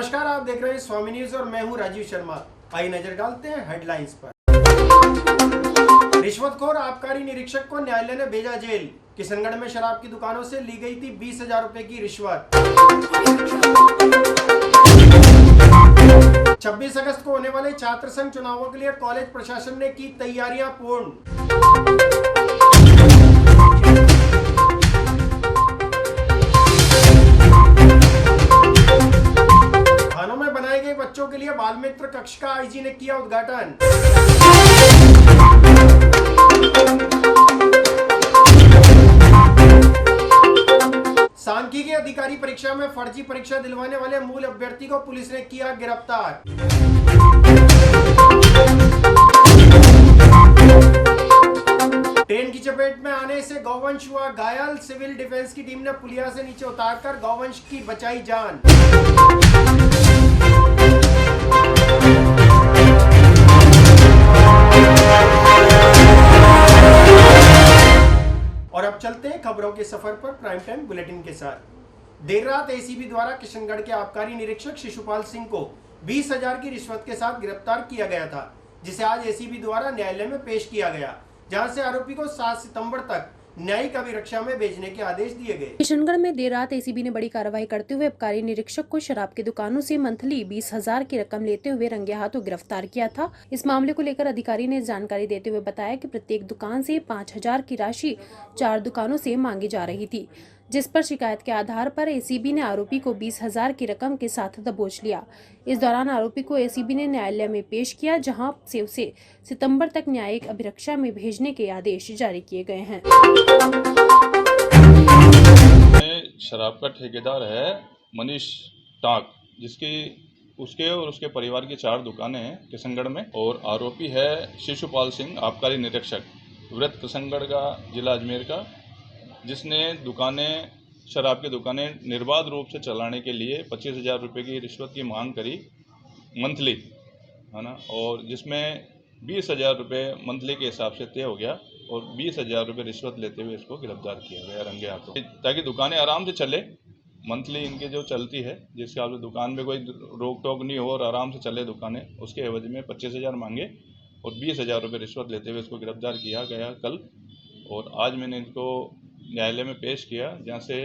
नमस्कार, आप देख रहे हैं स्वामी न्यूज और मैं हूं राजीव शर्मा। आइए नजर डालते हैं हेडलाइंस पर। रिश्वतखोर आबकारी निरीक्षक को न्यायालय ने भेजा जेल। किशनगढ़ में शराब की दुकानों से ली गई थी 20,000 रुपए की रिश्वत। 26 अगस्त को होने वाले छात्र संघ चुनावों के लिए कॉलेज प्रशासन ने की तैयारियां पूर्ण। थानों में बनाए गए बच्चों के लिए बाल मित्र कक्ष का आईजी ने किया उद्घाटन। सांख्यिकी अधिकारी परीक्षा में फर्जी परीक्षा दिलवाने वाले मूल अभ्यर्थी को पुलिस ने किया गिरफ्तार। ट्रेन की चपेट में आने से गौवंश हुआ घायल। सिविल डिफेंस की टीम ने पुलिया से नीचे उतारकर गौवंश की बचाई जान। और अब चलते हैं खबरों के सफर पर प्राइम टाइम बुलेटिन के साथ। देर रात एसीबी द्वारा किशनगढ़ के आबकारी निरीक्षक शिशुपाल सिंह को 20,000 की रिश्वत के साथ गिरफ्तार किया गया था, जिसे आज एसीबी द्वारा न्यायालय में पेश किया गया, जहां से आरोपी को 7 सितंबर तक न्यायिक अभिरक्षा में भेजने के आदेश दिए गए। किशनगढ़ में देर रात एसीबी ने बड़ी कार्रवाई करते हुए आबकारी निरीक्षक को शराब की दुकानों से मंथली 20,000 की रकम लेते हुए रंगे हाथों गिरफ्तार किया था। इस मामले को लेकर अधिकारी ने जानकारी देते हुए बताया कि प्रत्येक दुकान से 5,000 की राशि 4 दुकानों से मांगी जा रही थी, जिस पर शिकायत के आधार पर एसीबी ने आरोपी को 20,000 की रकम के साथ दबोच लिया। इस दौरान आरोपी को एसीबी ने न्यायालय में पेश किया, जहां से उसे सितंबर तक न्यायिक अभिरक्षा में भेजने के आदेश जारी किए गए हैं। शराब का ठेकेदार है मनीष टाक, उसके और उसके परिवार की 4 दुकानें हैं किशनगढ़ में, और आरोपी है शिशुपाल सिंह, आबकारी निरीक्षक, वृत्त किशनगढ़ का, जिला अजमेर का, जिसने शराब की दुकानें निर्बाध रूप से चलाने के लिए 25,000 रुपये की रिश्वत की मांग करी मंथली, है ना, और जिसमें 20,000 रुपये मंथली के हिसाब से तय हो गया और 20,000 रुपये रिश्वत लेते हुए इसको गिरफ्तार किया गया रंगे हाथों, ताकि दुकानें आराम से चले। मंथली इनकी जो चलती है, जिसके आप दुकान में कोई रोक टोक नहीं हो और आराम से चले दुकानें, उसके एवज में 25,000 मांगे और 20,000 रुपये रिश्वत लेते हुए इसको गिरफ्तार किया गया कल। और आज मैंने इनको न्यायालय में पेश किया, जहां से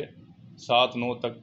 7/9 तक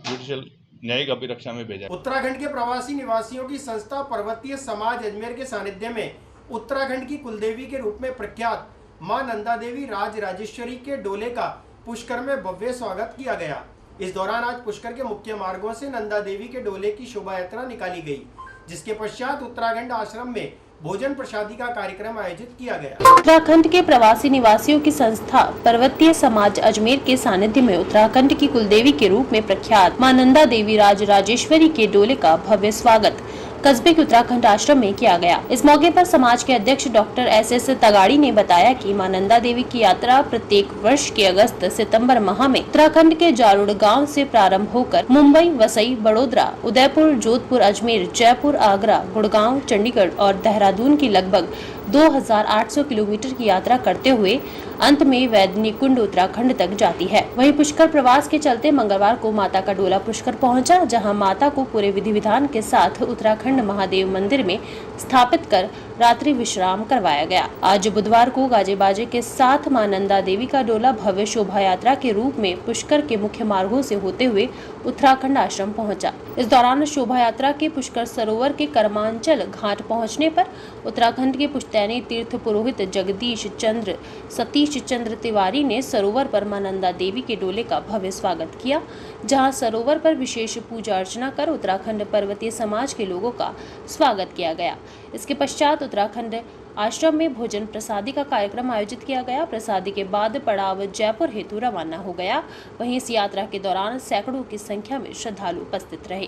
जुडिशियल न्यायिक अभिरक्षा में भेजा। उत्तराखंड के प्रवासी निवासियों की संस्था पर्वतीय समाज अजमेर के सानिध्य में उत्तराखंड की कुलदेवी के रूप में प्रख्यात मां नंदा देवी राज राजेश्वरी के डोले का पुष्कर में भव्य स्वागत किया गया। इस दौरान आज पुष्कर के मुख्य मार्गों से नंदा देवी के डोले की शोभा यात्रा निकाली गई, जिसके पश्चात उत्तराखंड आश्रम में भोजन प्रसादी का कार्यक्रम आयोजित किया गया। उत्तराखंड के प्रवासी निवासियों की संस्था पर्वतीय समाज अजमेर के सानिध्य में उत्तराखंड की कुलदेवी के रूप में प्रख्यात मां नंदा देवी राज राजेश्वरी के डोले का भव्य स्वागत कस्बे के उत्तराखंड आश्रम में किया गया। इस मौके पर समाज के अध्यक्ष डॉक्टर SS तगाड़ी ने बताया कि मां नंदा देवी की यात्रा प्रत्येक वर्ष के अगस्त सितंबर माह में उत्तराखंड के जारुड़ गांव से प्रारंभ होकर मुंबई, वसई, बड़ोदरा, उदयपुर, जोधपुर, अजमेर, जयपुर, आगरा, गुड़गांव, चंडीगढ़ और देहरादून की लगभग 2,800 किलोमीटर की यात्रा करते हुए अंत में वैदनी कुंड उत्तराखंड तक जाती है। वहीं पुष्कर प्रवास के चलते मंगलवार को माता का डोला पुष्कर पहुंचा, जहां माता को पूरे विधि विधान के साथ उत्तराखंड महादेव मंदिर में स्थापित कर रात्रि विश्राम करवाया गया। आज बुधवार को गाजे बाजे के साथ मां नंदा देवी का डोला भव्य शोभा यात्रा के रूप में पुष्कर के मुख्य मार्गों से होते हुए उत्तराखंड आश्रम पहुंचा। इस दौरान शोभा यात्रा के पुष्कर सरोवर के कर्मांचल घाट पहुंचने पर उत्तराखंड के पुश्तैनी तीर्थ पुरोहित जगदीश चंद्र सतीश चंद्र तिवारी ने सरोवर पर मां नंदा देवी के डोले का भव्य स्वागत किया, जहां सरोवर पर विशेष पूजा अर्चना कर उत्तराखंड पर्वतीय समाज के लोगों का स्वागत किया गया। इसके पश्चात उत्तराखंड आश्रम में भोजन प्रसादी का कार्यक्रम आयोजित किया गया। प्रसादी के बाद पड़ाव जयपुर हेतु रवाना हो गया। वहीं इस यात्रा के दौरान सैकड़ों की संख्या में श्रद्धालु उपस्थित रहे।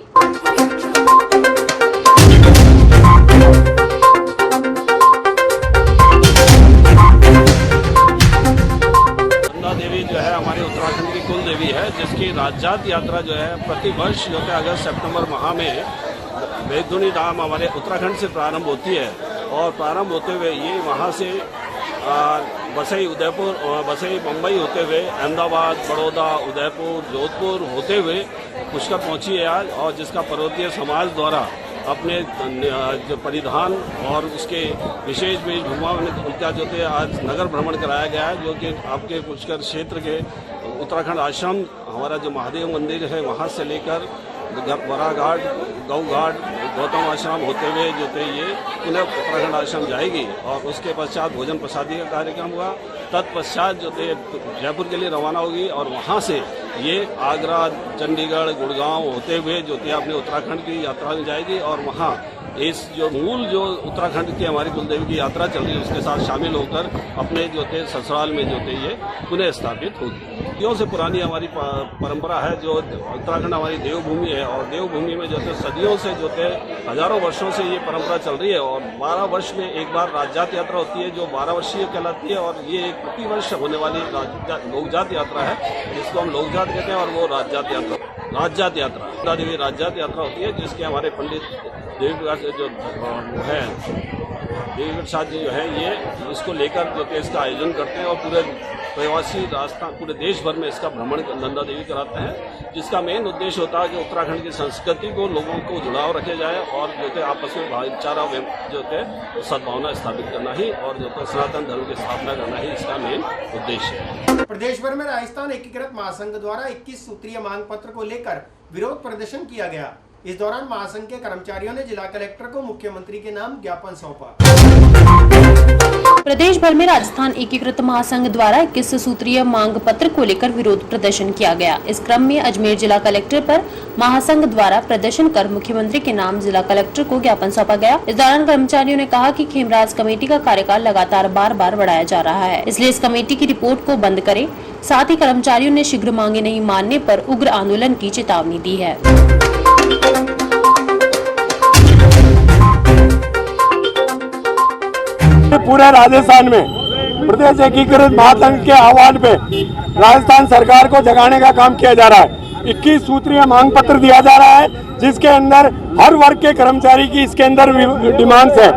नंदा देवी जो है हमारे उत्तराखंड की कुल देवी है, जिसकी राज्यात यात्रा जो है प्रति वर्ष जो है अगस्त सितंबर माह में बेदुनी धाम हमारे उत्तराखंड से प्रारंभ होती है और प्रारंभ होते हुए ये वहाँ से बसई उदयपुर बसई मुंबई होते हुए अहमदाबाद, बड़ौदा, उदयपुर, जोधपुर होते हुए पुष्कर पहुंची है आज, और जिसका पर्वतीय समाज द्वारा अपने जो परिधान और उसके विशेष वेशभूषा में उनका जो थे आज नगर भ्रमण कराया गया है, जो कि आपके पुष्कर क्षेत्र के उत्तराखंड आश्रम, हमारा जो महादेव मंदिर है वहाँ से लेकर बरा घाट, गौ घाट, गौतम आश्रम होते हुए जो थे ये पुनः उत्तराखंड आश्रम जाएगी, और उसके पश्चात भोजन प्रसादी का कार्यक्रम हुआ। तत्पश्चात जो थे जयपुर के लिए रवाना होगी, और वहाँ से ये आगरा, चंडीगढ़, गुड़गांव होते हुए जो थे अपने उत्तराखंड की यात्रा में जाएगी, और वहाँ इस जो मूल जो उत्तराखंड की हमारी कुलदेवी की यात्रा चल रही है उसके साथ शामिल होकर अपने जो थे ससुराल में जो थे ये पुनः स्थापित होगी। सदियों से पुरानी हमारी परंपरा है, जो उत्तराखंड हमारी देवभूमि है, और देवभूमि में जो थे सदियों से जो थे हजारों वर्षों से ये परंपरा चल रही है, और 12 वर्ष में एक बार राज्यात यात्रा होती है जो 12 वर्षीय कहलाती है, और ये एक प्रतिवर्ष होने वाली लोकजात यात्रा है जिसको हम लोकजात कहते हैं, और वो राज्यात यात्रा नंदा देवी राज्यात यात्रा होती है, जिसके हमारे पंडित देवी प्रसाद जो है देवी प्रसाद जी जो है ये इसको लेकर जो कि इसका आयोजन करते हैं, और पूरे प्रवासी राजस्थान पूरे देश भर में इसका भ्रमण नंदा देवी कराते हैं, जिसका मेन उद्देश्य होता है कि उत्तराखंड की संस्कृति को लोगों को जुड़ाव रखे जाए, और जो थे आपस में भाईचारा जो थे सद्भावना स्थापित करना ही, और जो थे सनातन धर्म की स्थापना करना ही इसका मेन उद्देश्य है। प्रदेश भर में राजस्थान एकीकृत महासंघ द्वारा 21 सूत्रीय मांग पत्र को लेकर विरोध प्रदर्शन किया गया। इस दौरान महासंघ के कर्मचारियों ने जिला कलेक्टर को मुख्यमंत्री के नाम ज्ञापन सौंपा। प्रदेश भर में राजस्थान एकीकृत महासंघ द्वारा 21 सूत्रीय मांग पत्र को लेकर विरोध प्रदर्शन किया गया। इस क्रम में अजमेर जिला कलेक्टर पर महासंघ द्वारा प्रदर्शन कर मुख्यमंत्री के नाम जिला कलेक्टर को ज्ञापन सौंपा गया। इस दौरान कर्मचारियों ने कहा कि खेमराज कमेटी का कार्यकाल लगातार बार बढ़ाया जा रहा है, इसलिए इस कमेटी की रिपोर्ट को बंद करे। साथ ही कर्मचारियों ने शीघ्र मांगे नहीं मानने पर उग्र आंदोलन की चेतावनी दी है। पूरे राजस्थान में प्रदेश एकीकृत महासंघ के आह्वान पे राजस्थान सरकार को जगाने का काम किया जा रहा है। 21 सूत्रीय मांग पत्र दिया जा रहा है, जिसके अंदर हर वर्ग के कर्मचारी की इसके अंदर डिमांड्स है।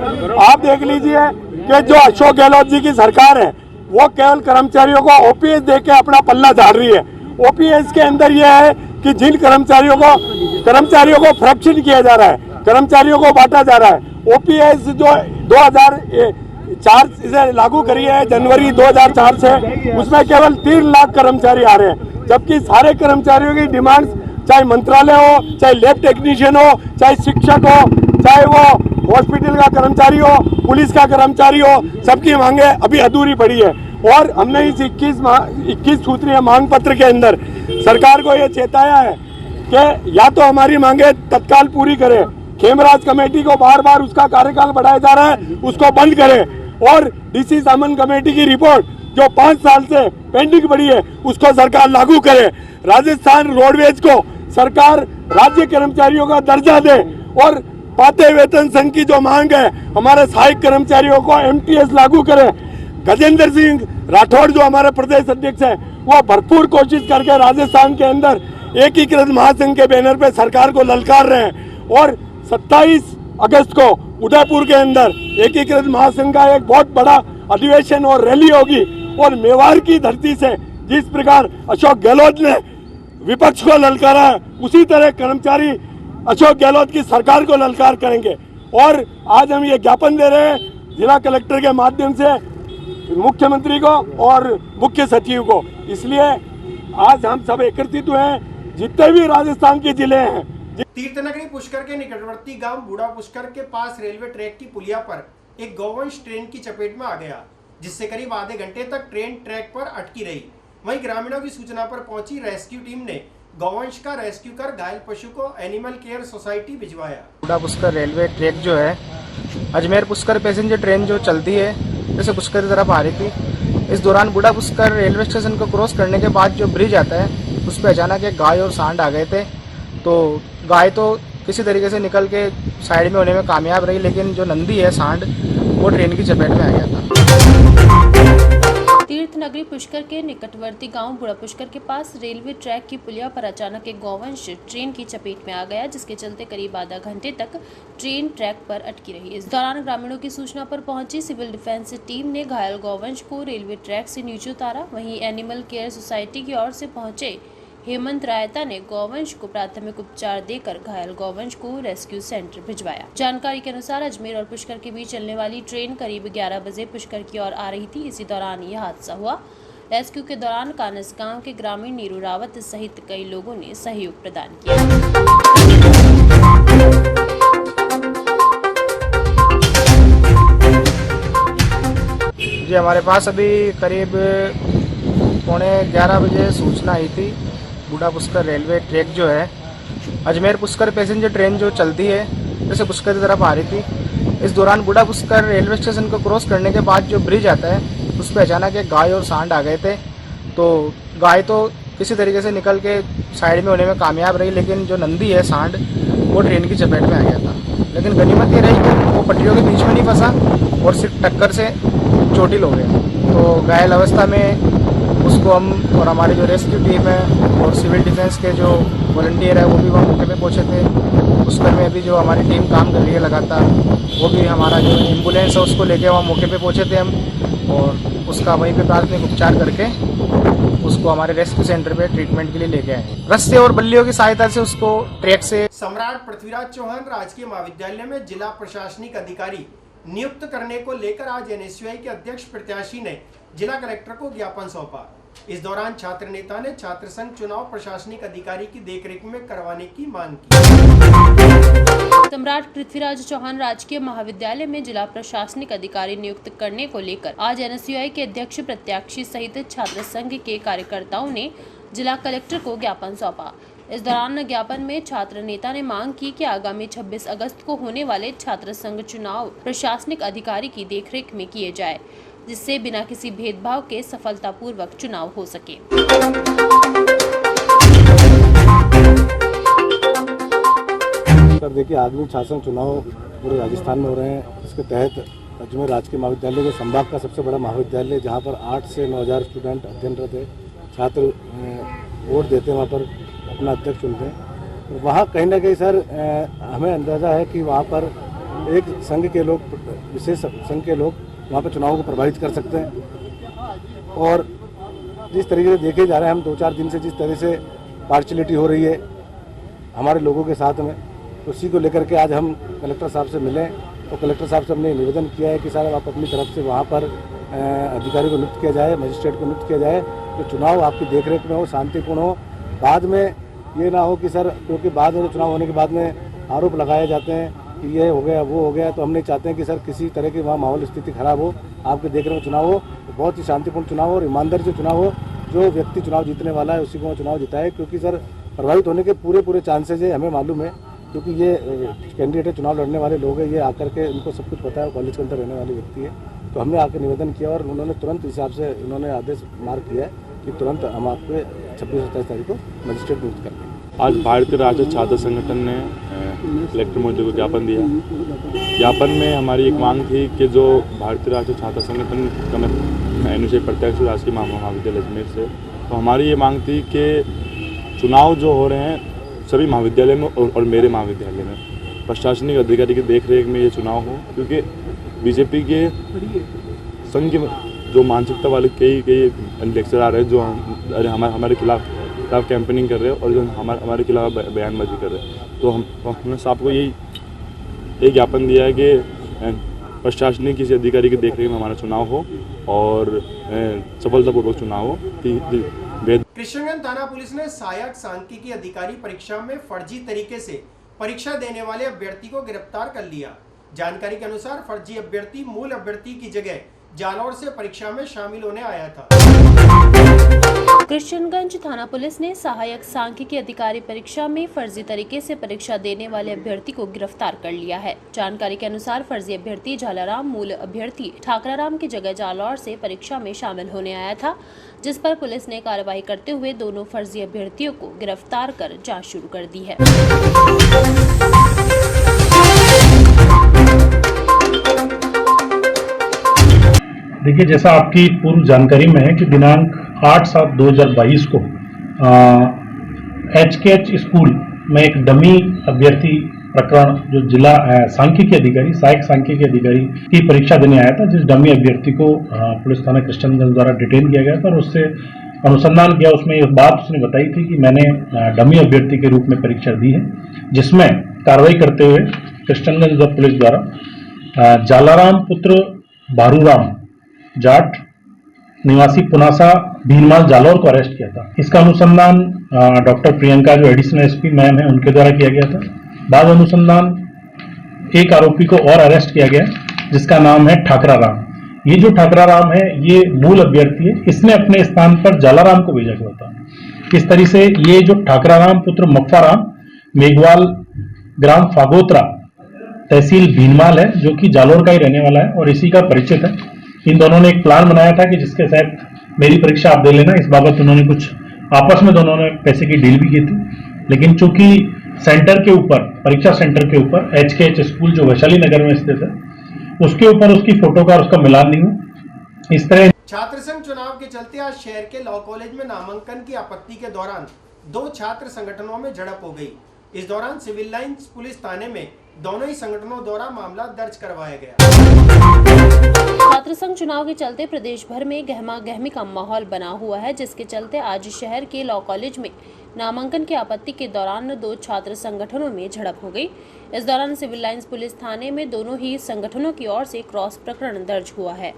आप देख लीजिए कि जो अशोक गहलोत जी की सरकार है वो केवल कर्मचारियों को ओपीएस देके अपना पल्ला झाड़ रही है। ओपीएस के अंदर यह है कि जिन कर्मचारियों को फ्रैक्शन किया जा रहा है, कर्मचारियों को बांटा जा रहा है। ओपीएस जो 2004 से लागू करी है, जनवरी 2004 से, उसमें केवल 3 लाख कर्मचारी आ रहे हैं, जबकि सारे कर्मचारियों की डिमांड्स, चाहे मंत्रालय हो, चाहे लैब टेक्नीशियन हो, चाहे शिक्षक हो, चाहे वो हॉस्पिटल का कर्मचारी हो, पुलिस का कर्मचारी हो, सबकी मांगे अभी अधूरी पड़ी है। और हमने इस 21 सूत्रीय मांग पत्र के अंदर सरकार को ये चेताया है कि या तो हमारी मांगे तत्काल पूरी करे, खेमराज कमेटी को बार उसका कार्यकाल बढ़ाया जा रहा है उसको बंद करे, और डीसी सामंत कमेटी की रिपोर्ट जो 5 साल से पेंडिंग पड़ी है उसको सरकार लागू करे। राजस्थान रोडवेज को सरकार राज्य कर्मचारियों का दर्जा दे, और पाते वेतन संघ की जो मांग है हमारे सहायक कर्मचारियों को एमटीएस लागू करे। गजेंद्र सिंह राठौड़ जो हमारे प्रदेश अध्यक्ष हैं वो भरपूर कोशिश करके राजस्थान के अंदर एकीकृत महासंघ के बैनर पे सरकार को ललकार रहे हैं, और 27 अगस्त को उदयपुर के अंदर एकीकृत महासंघ का एक बहुत बड़ा अधिवेशन और रैली होगी, और मेवाड़ की धरती से जिस प्रकार अशोक गहलोत ने विपक्ष को ललकारा है उसी तरह कर्मचारी अशोक गहलोत की सरकार को ललकार करेंगे। और आज हम ये ज्ञापन दे रहे हैं जिला कलेक्टर के माध्यम से मुख्यमंत्री को और मुख्य सचिव को, इसलिए आज हम सब एकत्रित हुए हैं, जितने भी राजस्थान के जिले हैं। तीर्थनगरी पुष्कर के निकटवर्ती गांव बूढ़ा पुष्कर के पास रेलवे ट्रैक की पुलिया पर एक गौवंश ट्रेन की चपेट में आ गया, जिससे करीब आधे घंटे तक ट्रेन ट्रैक पर अटकी रही। वहीं ग्रामीणों की सूचना पर पहुंची रेस्क्यू टीम ने गौवंश का रेस्क्यू कर घायल पशु को एनिमल केयर सोसाइटी भिजवाया। बूढ़ा पुष्कर रेलवे ट्रैक जो है, अजमेर पुष्कर पैसेंजर ट्रेन जो चलती है जैसे पुष्कर की तरफ आ रही थी, इस दौरान बूढ़ा पुष्कर रेलवे स्टेशन को क्रॉस करने के बाद जो ब्रिज आता है उस पर अचानक एक गाय और सांड आ गए थे। तो गाय तो किसी तरीके से निकल के साइड में होने में कामयाब रही, लेकिन जो नंदी है सांड वो ट्रेन की चपेट में आ गया था। तीर्थ नगरी पुष्कर के निकटवर्ती गांव बुढ़ा पुष्कर के पास रेलवे ट्रैक की पुलिया पर अचानक एक गौवंश ट्रेन की चपेट में आ गया, जिसके चलते करीब आधा घंटे तक ट्रेन ट्रैक पर अटकी रही। इस दौरान ग्रामीणों की सूचना पर पहुंची सिविल डिफेंस टीम ने घायल गौवंश को रेलवे ट्रैक से नीचे उतारा। वहीं एनिमल केयर सोसाइटी की ओर से पहुंचे हेमंत रायता ने गौवंश को प्राथमिक उपचार देकर घायल गौवंश को रेस्क्यू सेंटर भिजवाया। जानकारी के अनुसार अजमेर और पुष्कर के बीच चलने वाली ट्रेन करीब 11 बजे पुष्कर की ओर आ रही थी। इसी दौरान यह हादसा हुआ। रेस्क्यू के दौरान कानस गांव के ग्रामीण नीरू रावत सहित कई लोगों ने सहयोग प्रदान किया। जी, हमारे पास अभी करीब 11:15 बजे सूचना आई थी। बूढ़ा पुष्कर रेलवे ट्रैक जो है, अजमेर पुष्कर पैसेंजर ट्रेन जो चलती है जैसे पुष्कर की तरफ आ रही थी। इस दौरान बूढ़ा पुष्कर रेलवे स्टेशन को क्रॉस करने के बाद जो ब्रिज आता है उस पर अचानक एक गाय और सांड आ गए थे। तो गाय तो किसी तरीके से निकल के साइड में होने में कामयाब रही, लेकिन जो नंदी है सांड वो ट्रेन की चपेट में आ गया था। लेकिन गनीमत ये रही कि वो पटरियों के बीच में नहीं फंसा और सिर्फ टक्कर से चोटिल हो गया। तो घायल अवस्था में उसको हम और हमारी जो रेस्क्यू टीम है और सिविल डिफेंस के जो वॉलंटियर है वो भी वहाँ मौके पे पहुँचे थे। पुष्कर में अभी जो हमारी टीम काम कर रही है लगातार, वो भी हमारा जो एम्बुलेंस है उसको लेके वहाँ मौके पे पहुँचे थे हम, और उसका वहीं पे प्राथमिक उपचार करके उसको हमारे रेस्क्यू सेंटर पे ट्रीटमेंट के लिए लेके आए। रस्ते और बल्लियों की सहायता से उसको ट्रैक से सम्राट पृथ्वीराज चौहान राजकीय महाविद्यालय में जिला प्रशासनिक अधिकारी नियुक्त करने को लेकर आज एनएसयूआई के अध्यक्ष प्रत्याशी ने जिला कलेक्टर को ज्ञापन सौंपा। इस दौरान छात्र नेता ने छात्र संघ चुनाव प्रशासनिक अधिकारी की देखरेख में करवाने की मांग की। सम्राट पृथ्वीराज चौहान राजकीय महाविद्यालय में जिला प्रशासनिक अधिकारी नियुक्त करने को लेकर आज एनएसयूआई के अध्यक्ष प्रत्याशी सहित छात्र संघ के कार्यकर्ताओं ने जिला कलेक्टर को ज्ञापन सौंपा। इस दौरान ज्ञापन में छात्र नेता ने मांग की कि आगामी 26 अगस्त को होने वाले छात्र संघ चुनाव प्रशासनिक अधिकारी की देखरेख में किए जाए, जिससे बिना किसी भेदभाव के सफलतापूर्वक चुनाव हो सके। देखिए, आगामी छात्र संघ चुनाव पूरे राजस्थान में हो रहे हैं। इसके तहत अजमेर राजकीय महाविद्यालय जो संभाग का सबसे बड़ा महाविद्यालय, जहाँ पर 8 से 9,000 स्टूडेंट अध्ययनरत है, छात्र वोट देते हैं, वहाँ पर अपना अध्यक्ष चुनते हैं। तो वहाँ कहीं ना कहीं सर हमें अंदाज़ा है कि वहाँ पर एक संघ के लोग, विशेष संघ के लोग वहाँ पर चुनाव को प्रभावित कर सकते हैं। और जिस तरीके से देखे जा रहे हैं हम 2-4 दिन से, जिस तरह से पार्शलिटी हो रही है हमारे लोगों के साथ में, उसी को लेकर के आज हम कलेक्टर साहब से मिले। तो कलेक्टर साहब से हमने निवेदन किया है कि सर आप अपनी तरफ से वहाँ पर अधिकारी को नियुक्त किया जाए, मजिस्ट्रेट को नियुक्त किया जाए, तो चुनाव आपकी देखरेख में हो, शांतिपूर्ण हो। बाद में ये ना हो कि सर, क्योंकि बाद में चुनाव होने के बाद में आरोप लगाए जाते हैं कि ये हो गया वो हो गया, तो हम नहीं चाहते हैं कि सर किसी तरह की वहाँ माहौल स्थिति खराब हो। आपके देखरेख में चुनाव हो, तो बहुत ही शांतिपूर्ण चुनाव हो और ईमानदारी से चुनाव हो। जो व्यक्ति चुनाव जीतने वाला है उसी को चुनाव जिताए, क्योंकि सर प्रभावित होने के पूरे चांसेज है, हमें मालूम है, क्योंकि ये कैंडिडेट चुनाव लड़ने वाले लोग हैं। ये आकर के उनको सब कुछ पता है, कॉलेज के अंदर रहने वाले व्यक्ति है। तो हमने आकर निवेदन किया और उन्होंने तुरंत हिसाब से उन्होंने आदेश मार्ग किया है कि तुरंत हम आपके 26-27 तारीख को मजिस्ट्रेट नियुक्त करेंगे। आज भारतीय राज्य छात्र संगठन ने कलेक्टर महोदय को ज्ञापन दिया। ज्ञापन में हमारी एक मांग थी कि जो भारतीय राज्य छात्र संगठन का मैं एनएसयूआई प्रत्यक्ष राजकीय महाविद्यालय अजमेर से, तो हमारी ये मांग थी कि चुनाव जो हो रहे हैं सभी महाविद्यालय में और मेरे महाविद्यालय में प्रशासनिक अधिकारी की देखरेख में ये चुनाव हो, क्योंकि बीजेपी के संघ जो मानसिकता वाले कई लेक्चर आ रहे हैं जो हमारे खिलाफ कैंपेनिंग कर रहे हैं और जो हमारे खिलाफ बयानबाजी कर रहे हैं। तो हमने साहब को यही ज्ञापन दिया है कि प्रशासनिक किसी अधिकारी की देखरेख में हमारा चुनाव हो और सफलतापूर्वक चुनाव हो। कृष्णगंज थाना पुलिस ने सहायक सांख्यिकी अधिकारी परीक्षा में फर्जी तरीके से परीक्षा देने वाले अभ्यर्थी को गिरफ्तार कर लिया। जानकारी के अनुसार फर्जी अभ्यर्थी मूल अभ्यर्थी की जगह जालौर से परीक्षा में शामिल होने आया था। कृष्णगंज थाना पुलिस ने सहायक सांख्यिकी अधिकारी परीक्षा में फर्जी तरीके से परीक्षा देने वाले अभ्यर्थी को गिरफ्तार कर लिया है। जानकारी के अनुसार फर्जी अभ्यर्थी झालाराम मूल अभ्यर्थी ठाकराराम की जगह जालौर से परीक्षा में शामिल होने आया था, जिस पर पुलिस ने कार्रवाई करते हुए दोनों फर्जी अभ्यर्थियों को गिरफ्तार कर जाँच शुरू कर दी है। देखिए, जैसा आपकी पूर्व जानकारी में है कि दिनांक 8/7/2022 को HKH स्कूल में एक डमी अभ्यर्थी प्रकरण जो जिला सांख्यिकी अधिकारी सहायक सांख्यिकी अधिकारी की परीक्षा देने आया था, जिस डमी अभ्यर्थी को पुलिस थाना कृष्णगंज द्वारा डिटेन किया गया था और उससे अनुसंधान किया। उसमें एक बात उसने बताई थी कि मैंने डमी अभ्यर्थी के रूप में परीक्षा दी है, जिसमें कार्रवाई करते हुए कृष्णगंज पुलिस द्वारा जालाराम पुत्र बारूराम जाट निवासी पुनासा भीनमाल जालौर को अरेस्ट किया था। इसका अनुसंधान डॉक्टर प्रियंका जो एडिशनल SP मैम है उनके द्वारा किया गया था। बाद अनुसंधान एक आरोपी को और अरेस्ट किया गया जिसका नाम है ठाकरा राम। ये जो ठाकरा राम है ये मूल अभ्यर्थी है, इसने अपने स्थान पर जालाराम को भेजा गया था। इस तरह से ये जो ठाकरा राम पुत्र मफ्फा राम मेघवाल ग्राम फागोत्रा तहसील भीनमाल है, जो कि जालौर का ही रहने वाला है और इसी का परिचित है। इन दोनों ने एक प्लान बनाया था कि जिसके तहत मेरी परीक्षा आप दे लेना, इस बाबत उन्होंने कुछ आपस में दोनों ने पैसे की डील भी की थी। लेकिन चूंकि सेंटर के ऊपर, परीक्षा सेंटर के ऊपर HKH स्कूल जो वैशाली नगर में स्थित है, उसके ऊपर उसकी फोटो का और उसका मिलान नहीं हुआ। इस तरह छात्र संघ चुनाव के चलते आज शहर के लॉ कॉलेज में नामांकन की आपत्ति के दौरान 2 छात्र संगठनों में झड़प हो गई। इस दौरान सिविल लाइंस पुलिस थाने में दोनों ही संगठनों द्वारा मामला दर्ज करवाया गया। छात्र संघ चुनाव के चलते प्रदेश भर में गहमा गहमी का माहौल बना हुआ है, जिसके चलते आज शहर के लॉ कॉलेज में नामांकन की आपत्ति के दौरान 2 छात्र संगठनों में झड़प हो गई। इस दौरान सिविल लाइंस पुलिस थाने में दोनों ही संगठनों की ओर से क्रॉस प्रकरण दर्ज हुआ है।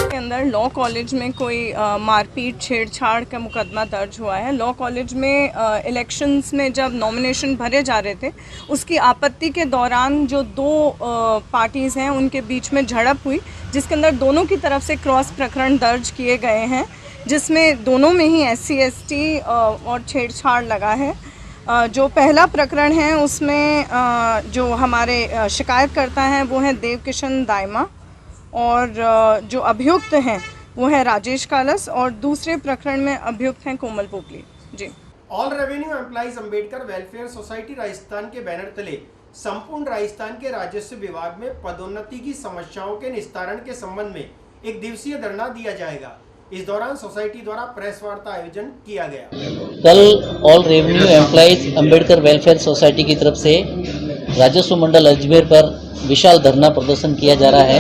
के अंदर लॉ कॉलेज में कोई मारपीट छेड़छाड़ का मुकदमा दर्ज हुआ है। लॉ कॉलेज में इलेक्शंस में जब नॉमिनेशन भरे जा रहे थे, उसकी आपत्ति के दौरान जो 2 पार्टीज़ हैं उनके बीच में झड़प हुई, जिसके अंदर दोनों की तरफ से क्रॉस प्रकरण दर्ज किए गए हैं, जिसमें दोनों में ही SC ST और छेड़छाड़ लगा है। जो पहला प्रकरण है उसमें जो हमारे शिकायतकर्ता हैं वो हैं देव किशन दाइमा और जो अभियुक्त हैं वो है राजेश कालस और दूसरे प्रकरण में अभियुक्त हैं कोमल पोपली। जी। All revenue employees Ambedkar welfare society Rajasthan के बैनर तले संपूर्ण राजस्थान के राजस्व विभाग में पदोन्नति की समस्याओं के निस्तारण के संबंध में 1 दिवसीय धरना दिया जाएगा। इस दौरान सोसाइटी द्वारा प्रेस वार्ता आयोजन किया गया। कल all revenue employees Ambedkar welfare society की तरफ से राजस्व मंडल अजमेर पर विशाल धरना प्रदर्शन किया जा रहा है।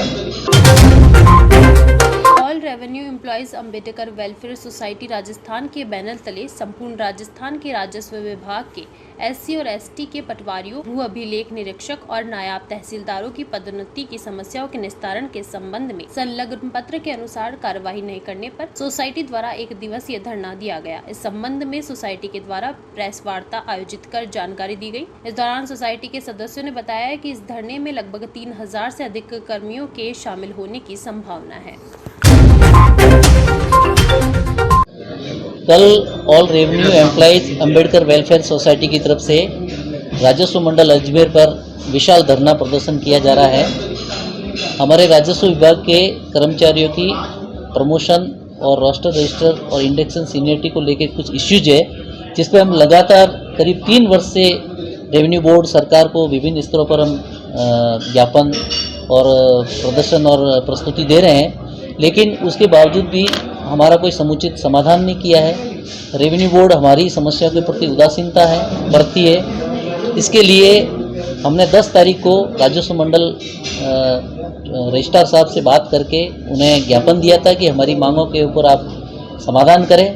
All revenue employees Ambedkar welfare society Rajasthan के बैनर तले संपूर्ण राजस्थान के राजस्व विभाग के SC और ST के पटवारियों, भू अभिलेख निरीक्षक और नायब तहसीलदारों की पदोन्नति की समस्याओं के निस्तारण के संबंध में संलग्न पत्र के अनुसार कार्यवाही नहीं करने पर सोसाइटी द्वारा 1 दिवसीय धरना दिया गया। इस संबंध में सोसाइटी के द्वारा प्रेस वार्ता आयोजित कर जानकारी दी गई। इस दौरान सोसाइटी के सदस्यों ने बताया कि इस धरने में लगभग 3000 से अधिक कर्मियों के शामिल होने की संभावना है। कल all revenue employees Ambedkar welfare society की तरफ से राजस्व मंडल अजमेर पर विशाल धरना प्रदर्शन किया जा रहा है। हमारे राजस्व विभाग के कर्मचारियों की प्रमोशन और रोस्टर रजिस्टर और इंडेक्शन सीनियरिटी को लेकर कुछ इश्यूज है, जिस पर हम लगातार करीब 3 वर्ष से रेवेन्यू बोर्ड सरकार को विभिन्न स्तरों पर हम ज्ञापन और प्रदर्शन और प्रस्तुति दे रहे हैं, लेकिन उसके बावजूद भी हमारा कोई समुचित समाधान नहीं किया है। रेवेन्यू बोर्ड हमारी समस्याओं के प्रति उदासीनता बरती है। इसके लिए हमने 10 तारीख को राजस्व मंडल रजिस्ट्रार साहब से बात करके उन्हें ज्ञापन दिया था कि हमारी मांगों के ऊपर आप समाधान करें,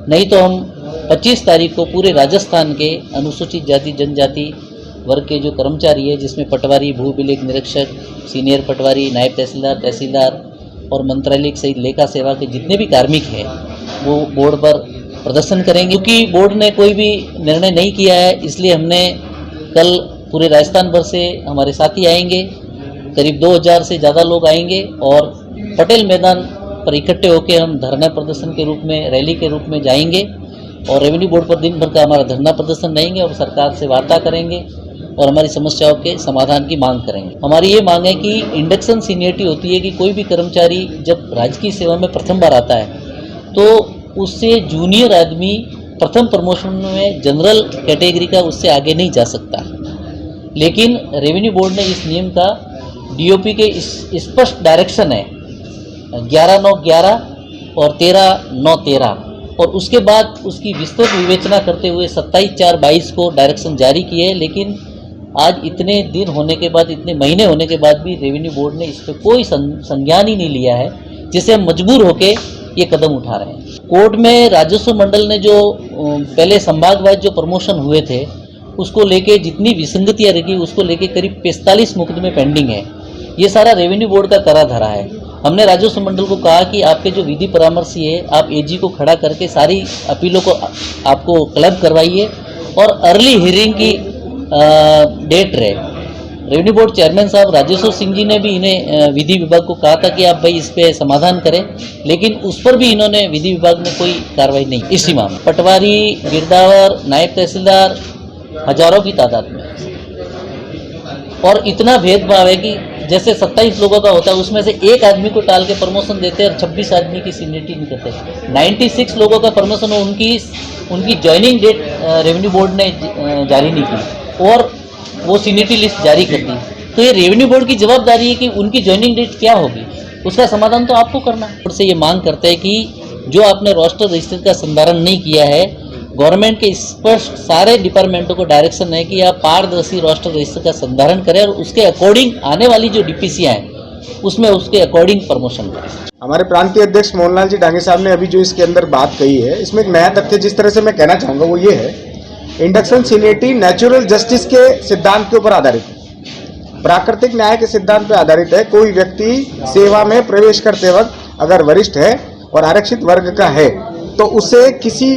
नहीं तो हम 25 तारीख को पूरे राजस्थान के अनुसूचित जाति जनजाति वर्ग के जो कर्मचारी है, जिसमें पटवारी, भू अभिलेख निरीक्षक, सीनियर पटवारी, नायब तहसीलदार और मंत्रालय सहित लेखा सेवा के जितने भी कार्मिक हैं वो बोर्ड पर प्रदर्शन करेंगे। क्योंकि बोर्ड ने कोई भी निर्णय नहीं किया है, इसलिए हमने कल पूरे राजस्थान भर से हमारे साथी आएंगे, करीब 2000 से ज़्यादा लोग आएंगे और पटेल मैदान पर इकट्ठे होकर हम धरना प्रदर्शन के रूप में, रैली के रूप में जाएंगे और रेवेन्यू बोर्ड पर दिन भर का हमारा धरना प्रदर्शन रहेंगे और सरकार से वार्ता करेंगे और हमारी समस्याओं के समाधान की मांग करेंगे। हमारी ये मांग है कि इंडक्शन सीनियरिटी होती है कि कोई भी कर्मचारी जब राजकीय सेवा में प्रथम बार आता है तो उससे जूनियर आदमी प्रथम प्रमोशन में जनरल कैटेगरी का उससे आगे नहीं जा सकता, लेकिन रेवेन्यू बोर्ड ने इस नियम का डीओपी के स्पष्ट डायरेक्शन है 11/9/11 और 13/9/13, और उसके बाद उसकी विस्तृत विवेचना करते हुए 27/4/22 को डायरेक्शन जारी किए। लेकिन आज इतने दिन होने के बाद, इतने महीने होने के बाद भी रेवेन्यू बोर्ड ने इस पर कोई संज्ञान ही नहीं लिया है, जिससे हम मजबूर होके ये कदम उठा रहे हैं। कोर्ट में राजस्व मंडल ने जो पहले संभाग वाइज जो प्रमोशन हुए थे उसको लेके जितनी विसंगतियाँ रही उसको लेके करीब 45 मुकदमे पेंडिंग है। ये सारा रेवेन्यू बोर्ड का करा धरा है। हमने राजस्व मंडल को कहा कि आपके जो विधि परामर्शी है आप एजी को खड़ा करके सारी अपीलों को आपको क्लब करवाइए और अर्ली हियरिंग की डेट रहे। रेवेन्यू बोर्ड चेयरमैन साहब राजेश्वर सिंह जी ने भी इन्हें विधि विभाग को कहा था कि आप भाई इस पे समाधान करें, लेकिन उस पर भी इन्होंने विधि विभाग ने कोई कार्रवाई नहीं की। इसी मामले पटवारी, गिरदावर, नायब तहसीलदार हजारों की तादाद में, और इतना भेदभाव है कि जैसे 27 लोगों का होता है उसमें से एक आदमी को टाल के प्रमोशन देते हैं और 26 आदमी की सीनियरिटी नहीं करते। 96 लोगों का प्रमोशन हो, उनकी ज्वाइनिंग डेट रेवेन्यू बोर्ड ने जारी नहीं की और वो सीनियरिटी लिस्ट जारी कर दी। तो ये रेवेन्यू बोर्ड की जवाबदारी है कि उनकी ज्वाइनिंग डेट क्या होगी, उसका समाधान तो आपको करना है। बोर्ड से ये मांग करते हैं कि जो आपने रोस्टर रजिस्टर का संधारण नहीं किया है, गवर्नमेंट के स्पष्ट सारे डिपार्टमेंटों को डायरेक्शन है कि आप पारदर्शी रोस्टर रजिस्टर का संधारण करें और उसके अकॉर्डिंग आने वाली जो डीपीसीआं हैं उसमें उसके अकॉर्डिंग प्रमोशन करें। हमारे प्रांतीय अध्यक्ष मोहनलाल जी डांगे साहब ने अभी जो इसके अंदर बात कही है, इसमें एक नया तथ्य जिस तरह से मैं कहना चाहूँगा वो ये है, इंडक्शन सीनियरिटी नेचुरल जस्टिस के सिद्धांत के ऊपर आधारित है, प्राकृतिक न्याय के सिद्धांत पर आधारित है। कोई व्यक्ति सेवा में प्रवेश करते वक्त अगर वरिष्ठ है और आरक्षित वर्ग का है तो उसे किसी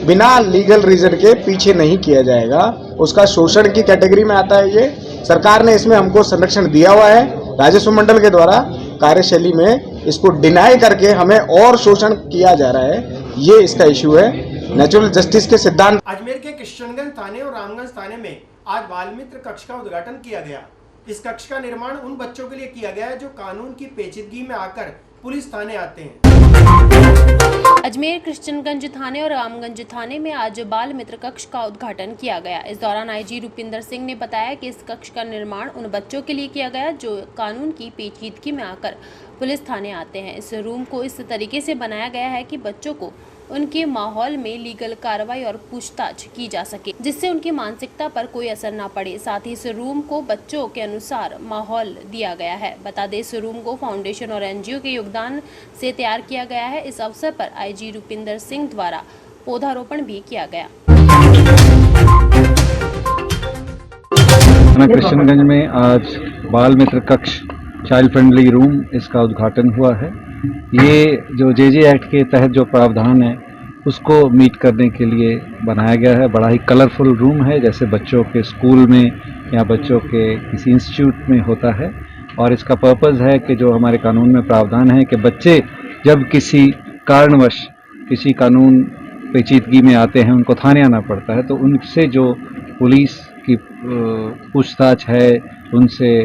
बिना लीगल रीजन के पीछे नहीं किया जाएगा। उसका शोषण की कैटेगरी में आता है। ये सरकार ने इसमें हमको संरक्षण दिया हुआ है। राजस्व मंडल के द्वारा कार्यशैली में इसको डिनाई करके हमें और शोषण किया जा रहा है, ये इसका इश्यू है। नेचुरल जस्टिस के सिद्धांत। अजमेर के किशनगंज थाने और रामगंज थाने में आज बाल मित्र कक्ष का उद्घाटन किया गया। इस कक्ष का निर्माण उन बच्चों के लिए किया गया है जो कानून की पेचीदगी में आकर पुलिस थाने आते हैं। अजमेर कृष्णगंज थाने और रामगंज थाने में आज बाल मित्र कक्ष का उद्घाटन किया गया। इस दौरान आईजी रुपिंदर सिंह ने बताया कि इस कक्ष का निर्माण उन बच्चों के लिए किया गया जो कानून की पेचीदगी में आकर पुलिस थाने आते हैं। इस रूम को इस तरीके से बनाया गया है कि बच्चों को उनके माहौल में लीगल कार्रवाई और पूछताछ की जा सके, जिससे उनकी मानसिकता पर कोई असर न पड़े। साथ ही इस रूम को बच्चों के अनुसार माहौल दिया गया है। बता दें, इस रूम को फाउंडेशन और एनजीओ के योगदान से तैयार किया गया है। इस अवसर पर आईजी रुपिंदर सिंह द्वारा पौधारोपण भी किया गया। कृष्णगंज में आज बाल मित्र कक्ष चाइल्ड फ्रेंडली रूम इसका उद्घाटन हुआ है। ये जो जेजे एक्ट के तहत जो प्रावधान है उसको मीट करने के लिए बनाया गया है। बड़ा ही कलरफुल रूम है, जैसे बच्चों के स्कूल में या बच्चों के किसी इंस्टीट्यूट में होता है। और इसका पर्पस है कि जो हमारे कानून में प्रावधान है कि बच्चे जब किसी कारणवश किसी कानून पेचीदगी में आते हैं, उनको थाने आना पड़ता है, तो उनसे जो पुलिस की पूछताछ है, उनसे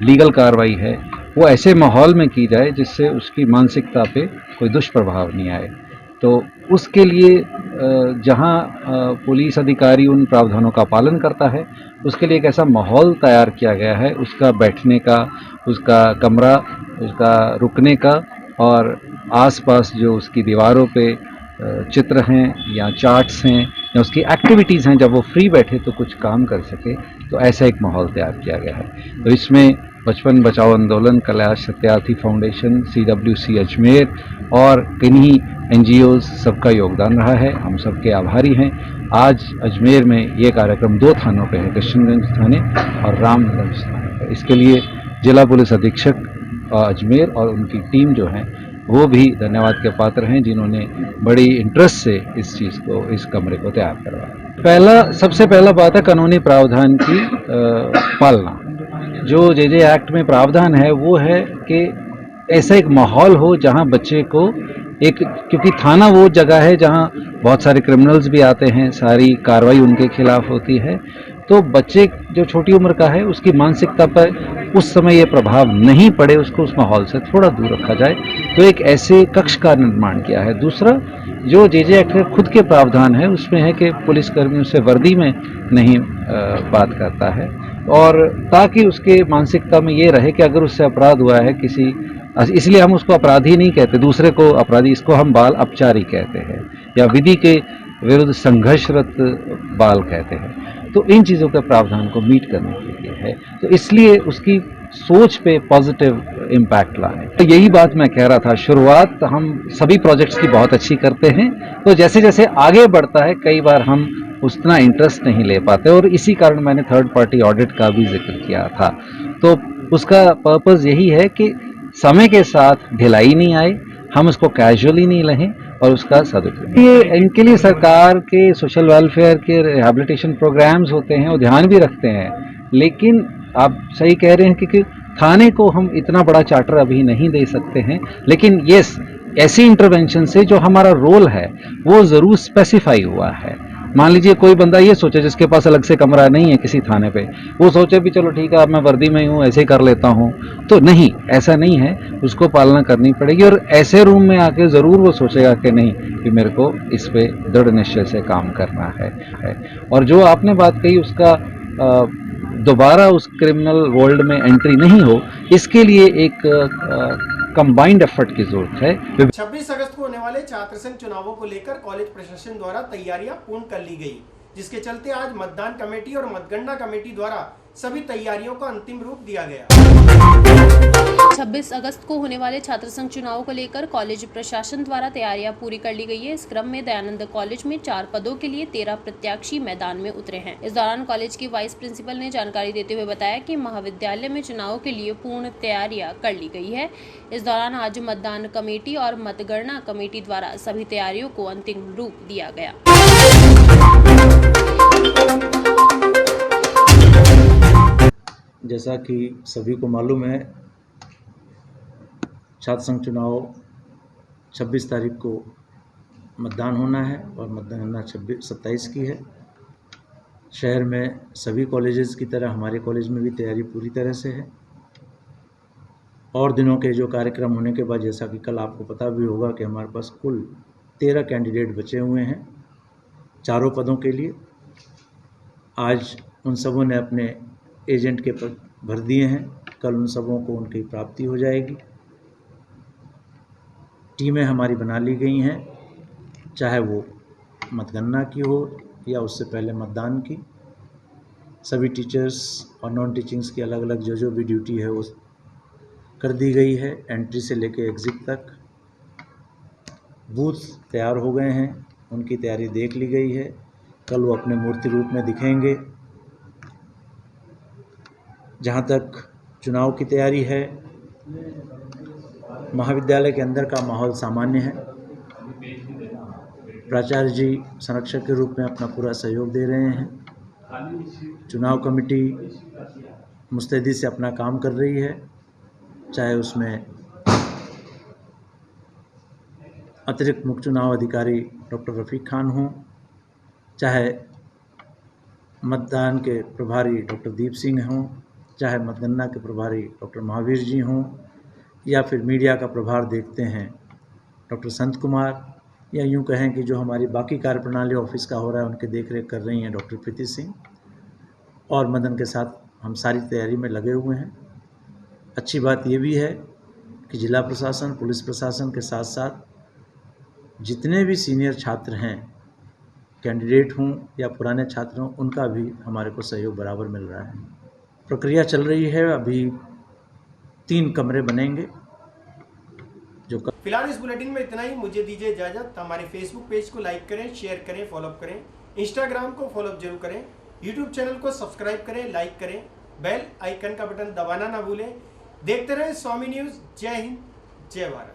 लीगल कार्रवाई है, वो ऐसे माहौल में की जाए जिससे उसकी मानसिकता पे कोई दुष्प्रभाव नहीं आए। तो उसके लिए जहां पुलिस अधिकारी उन प्रावधानों का पालन करता है, उसके लिए एक ऐसा माहौल तैयार किया गया है, उसका बैठने का, उसका कमरा, उसका रुकने का, और आसपास जो उसकी दीवारों पे चित्र हैं या चार्ट्स हैं या उसकी एक्टिविटीज़ हैं, जब वो फ्री बैठे तो कुछ काम कर सके, तो ऐसा एक माहौल तैयार किया गया है। तो इसमें बचपन बचाओ आंदोलन, कैलाश सत्यार्थी फाउंडेशन, CWC अजमेर और किन्हीं NGOs सबका योगदान रहा है। हम सबके आभारी हैं। आज अजमेर में ये कार्यक्रम 2 थानों पे है, कृष्णगंज थाने और रामगंज थाने पे। इसके लिए जिला पुलिस अधीक्षक अजमेर और उनकी टीम जो है वो भी धन्यवाद के पात्र हैं, जिन्होंने बड़ी इंटरेस्ट से इस चीज़ को, इस कमरे को तैयार करवाया। सबसे पहला बात है कानूनी प्रावधान की पालना। जो जेजे एक्ट में प्रावधान है वो है कि ऐसा एक माहौल हो जहां बच्चे को क्योंकि थाना वो जगह है जहां बहुत सारे क्रिमिनल्स भी आते हैं, सारी कार्रवाई उनके खिलाफ होती है, तो बच्चे जो छोटी उम्र का है उसकी मानसिकता पर उस समय ये प्रभाव नहीं पड़े, उसको उस माहौल से थोड़ा दूर रखा जाए। तो एक ऐसे कक्ष का निर्माण किया है। दूसरा जो जेजे एक्ट के खुद के प्रावधान है उसमें है कि पुलिस कर्मियों से वर्दी में नहीं बात करता है, और ताकि उसके मानसिकता में ये रहे कि अगर उससे अपराध हुआ है किसी, इसलिए हम उसको अपराधी नहीं कहते, दूसरे को अपराधी, इसको हम बाल अपचारी कहते हैं या विधि के विरुद्ध संघर्षरत बाल कहते हैं। तो इन चीज़ों के प्रावधान को मीट करने के लिए है, तो इसलिए उसकी सोच पे पॉजिटिव इम्पैक्ट लाए। तो यही बात मैं कह रहा था, शुरुआत हम सभी प्रोजेक्ट्स की बहुत अच्छी करते हैं, तो जैसे जैसे आगे बढ़ता है कई बार हम उतना इंटरेस्ट नहीं ले पाते, और इसी कारण मैंने थर्ड पार्टी ऑडिट का भी जिक्र किया था। तो उसका पर्पस यही है कि समय के साथ ढिलाई नहीं आए, हम उसको कैजुअली नहीं लें और उसका सदुपयोग। ये इनके लिए सरकार के सोशल वेलफेयर के रिहैबिलिटेशन प्रोग्राम्स होते हैं और ध्यान भी रखते हैं, लेकिन आप सही कह रहे हैं कि थाने को हम इतना बड़ा चार्टर अभी नहीं दे सकते हैं, लेकिन यस, ऐसी इंटरवेंशन से जो हमारा रोल है वो ज़रूर स्पेसिफाई हुआ है। मान लीजिए कोई बंदा ये सोचे जिसके पास अलग से कमरा नहीं है किसी थाने पे, वो सोचे भी चलो ठीक है अब मैं वर्दी में हूँ ऐसे ही कर लेता हूँ, तो नहीं, ऐसा नहीं है, उसको पालना करनी पड़ेगी। और ऐसे रूम में आके ज़रूर वो सोचेगा कि नहीं कि मेरे को इस पे दृढ़ निश्चय से काम करना है। और जो आपने बात कही उसका दोबारा उस क्रिमिनल वर्ल्ड में एंट्री नहीं हो, इसके लिए एक कंबाइंड एफर्ट की जरूरत है। 26 अगस्त को होने वाले छात्र संघ चुनावों को लेकर कॉलेज प्रशासन द्वारा तैयारियां पूर्ण कर ली गई, जिसके चलते आज मतदान कमेटी और मतगणना कमेटी द्वारा सभी तैयारियों को अंतिम रूप दिया गया। 26 अगस्त को होने वाले छात्र संघ चुनावों को लेकर कॉलेज प्रशासन द्वारा तैयारियां पूरी कर ली गई है। इस क्रम में दयानंद कॉलेज में 4 पदों के लिए 13 प्रत्याशी मैदान में उतरे हैं। इस दौरान कॉलेज की वाइस प्रिंसिपल ने जानकारी देते हुए बताया कि महाविद्यालय में चुनाव के लिए पूर्ण तैयारियां कर ली गई है। इस दौरान आज मतदान कमेटी और मतगणना कमेटी द्वारा सभी तैयारियों को अंतिम रूप दिया गया। जैसा कि सभी को मालूम है, छात्र संघ चुनाव 26 तारीख को मतदान होना है और मतगणना 27 की है। शहर में सभी कॉलेजेस की तरह हमारे कॉलेज में भी तैयारी पूरी तरह से है। और दिनों के जो कार्यक्रम होने के बाद, जैसा कि कल आपको पता भी होगा कि हमारे पास कुल 13 कैंडिडेट बचे हुए हैं चारों पदों के लिए। आज उन सबों ने अपने एजेंट के पद भर दिए हैं, कल उन सबों को उनकी प्राप्ति हो जाएगी। टीमें हमारी बना ली गई हैं, चाहे वो मतगणना की हो या उससे पहले मतदान की। सभी टीचर्स और नॉन टीचिंग्स की अलग अलग जो भी ड्यूटी है वो कर दी गई है, एंट्री से लेकर एग्ज़िट तक। बूथ तैयार हो गए हैं, उनकी तैयारी देख ली गई है, कल वो अपने मूर्ति रूप में दिखेंगे। जहाँ तक चुनाव की तैयारी है, महाविद्यालय के अंदर का माहौल सामान्य है। प्राचार्य जी संरक्षक के रूप में अपना पूरा सहयोग दे रहे हैं। चुनाव कमेटी मुस्तैदी से अपना काम कर रही है, चाहे उसमें अतिरिक्त मुख्य चुनाव अधिकारी डॉक्टर रफ़ीक खान हों, चाहे मतदान के प्रभारी डॉक्टर दीप सिंह हों, चाहे मतगणना के प्रभारी डॉक्टर महावीर जी हों, या फिर मीडिया का प्रभार देखते हैं डॉक्टर संत कुमार, या यूं कहें कि जो हमारी बाकी कार्यप्रणाली ऑफिस का हो रहा है उनके देखरेख कर रही हैं डॉक्टर प्रीति सिंह। और मदन के साथ हम सारी तैयारी में लगे हुए हैं। अच्छी बात ये भी है कि जिला प्रशासन, पुलिस प्रशासन के साथ साथ जितने भी सीनियर छात्र हैं, कैंडिडेट हों या पुराने छात्र हों, उनका भी हमारे को सहयोग बराबर मिल रहा है। प्रक्रिया चल रही है, अभी 3 कमरे बनेंगे। जो फिलहाल इस बुलेटिन में इतना ही। मुझे दीजिए इजाजत। हमारे फेसबुक पेज को लाइक करें, शेयर करें, फॉलो करें, इंस्टाग्राम को फॉलो जरूर करें, यूट्यूब चैनल को सब्सक्राइब करें, लाइक करें, बेल आइकन का बटन दबाना ना भूलें। देखते रहें स्वामी न्यूज़। जय हिंद, जय भारत।